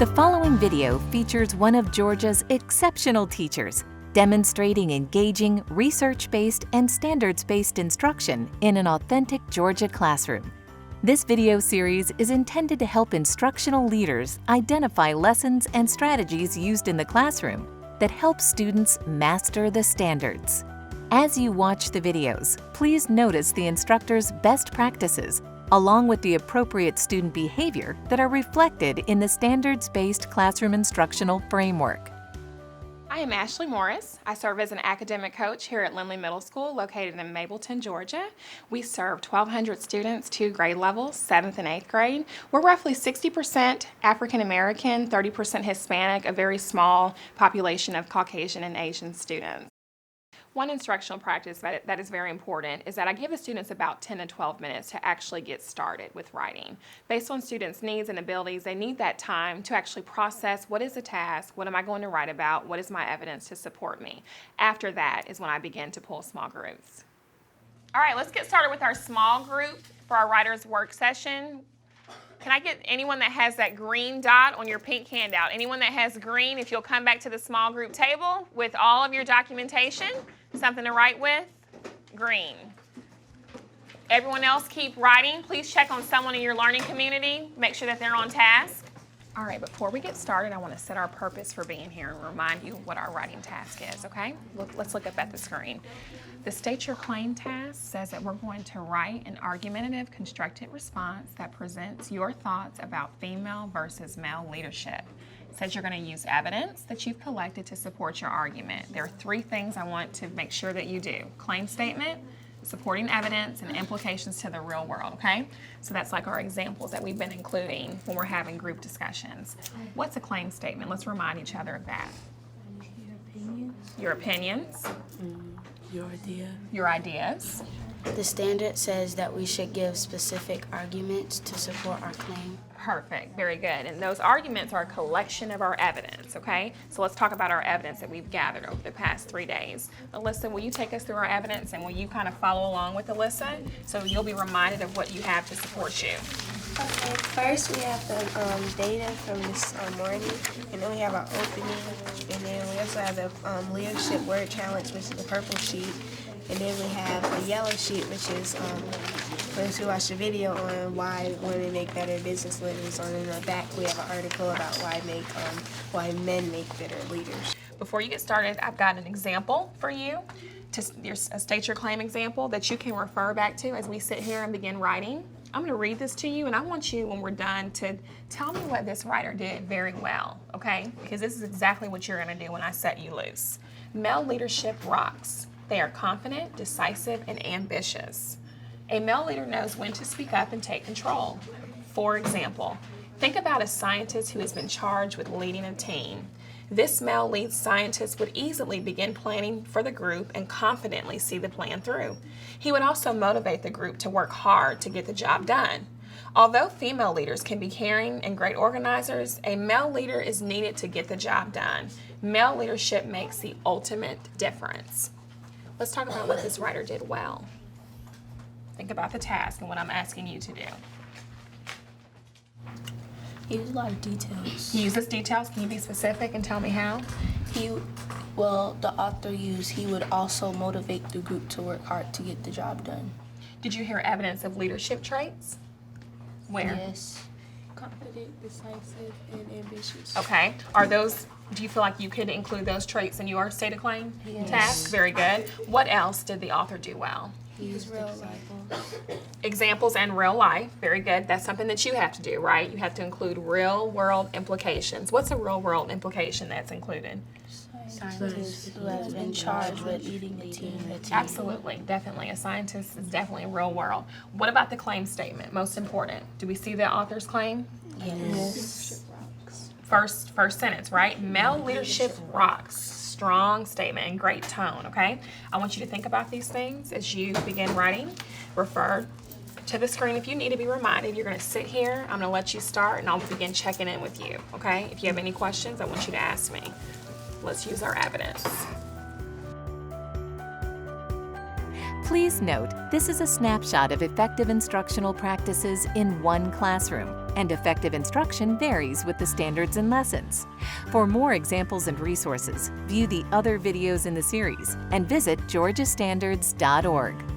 The following video features one of Georgia's exceptional teachers demonstrating engaging, research-based and standards-based instruction in an authentic Georgia classroom. This video series is intended to help instructional leaders identify lessons and strategies used in the classroom that help students master the standards. As you watch the videos, please notice the instructor's best practices along with the appropriate student behavior that are reflected in the standards-based classroom instructional framework. I am Ashley Morris. I serve as an academic coach here at Lindley Middle School located in Mableton, Georgia. We serve 1,200 students, 2 grade levels, 7th and 8th grade. We're roughly 60% African American, 30% Hispanic, a very small population of Caucasian and Asian students. One instructional practice that is very important is that I give the students about 10 to 12 minutes to actually get started with writing. Based on students' needs and abilities, they need that time to actually process what is the task, what am I going to write about, what is my evidence to support me. After that is when I begin to pull small groups. All right, let's get started with our small group for our writer's work session. Can I get anyone that has that green dot on your pink handout? Anyone that has green, if you'll come back to the small group table with all of your documentation, something to write with, green. Everyone else keep writing. Please check on someone in your learning community. Make sure that they're on task. All right, before we get started, I want to set our purpose for being here and remind you what our writing task is, okay? Let's look up at the screen. The State Your Claim task says that we're going to write an argumentative, constructed response that presents your thoughts about female versus male leadership. It says you're going to use evidence that you've collected to support your argument. There are 3 things I want to make sure that you do. Claim statement, supporting evidence, and implications to the real world, okay? So that's like our examples that we've been including when we're having group discussions. What's a claim statement? Let's remind each other of that. Your opinions. Your ideas. The standard says that we should give specific arguments to support our claim. Perfect, very good. And those arguments are a collection of our evidence, okay? So let's talk about our evidence that we've gathered over the past 3 days. Alyssa, will you take us through our evidence and will you kind of follow along with Alyssa? So you'll be reminded of what you have to support you. Okay, first we have the data from this morning, and then we have our opening, and then we also have the leadership word challenge, which is the purple sheet, and then we have a yellow sheet, which is for those who watch the video on why women make better business leaders. On in the back we have an article about why men make better leaders. Before you get started, I've got an example for you, to state your claim example that you can refer back to as we sit here and begin writing. I'm going to read this to you, and I want you, when we're done, to tell me what this writer did very well, okay? Because this is exactly what you're going to do when I set you loose. Male leadership rocks. They are confident, decisive, and ambitious. A male leader knows when to speak up and take control. For example, think about a scientist who has been charged with leading a team. This male lead scientist would easily begin planning for the group and confidently see the plan through. He would also motivate the group to work hard to get the job done. Although female leaders can be caring and great organizers, a male leader is needed to get the job done. Male leadership makes the ultimate difference. Let's talk about what this writer did well. Think about the task and what I'm asking you to do. He used a lot of details. He uses details. Can you be specific and tell me how? The author used, he would also motivate the group to work hard to get the job done. Did you hear evidence of leadership traits? Where? Yes. Confident, decisive, and ambitious. Okay. Do you feel like you could include those traits in your state of claim Yes. task? Very good. What else did the author do well? He used real life. Examples and real life. Very good. That's something that you have to do, right? You have to include real world implications. What's a real world implication that's included? Scientists who has been charged with leading the team. Absolutely, definitely. A scientist is definitely real world. What about the claim statement? Most important. Do we see the author's claim? Yes. First sentence, right? Male leadership rocks. Strong statement and great tone, okay? I want you to think about these things as you begin writing. Refer to the screen if you need to be reminded. You're going to sit here. I'm going to let you start, and I'll begin checking in with you, okay? If you have any questions, I want you to ask me. Let's use our evidence. Please note, this is a snapshot of effective instructional practices in one classroom, and effective instruction varies with the standards and lessons. For more examples and resources, view the other videos in the series and visit georgiastandards.org.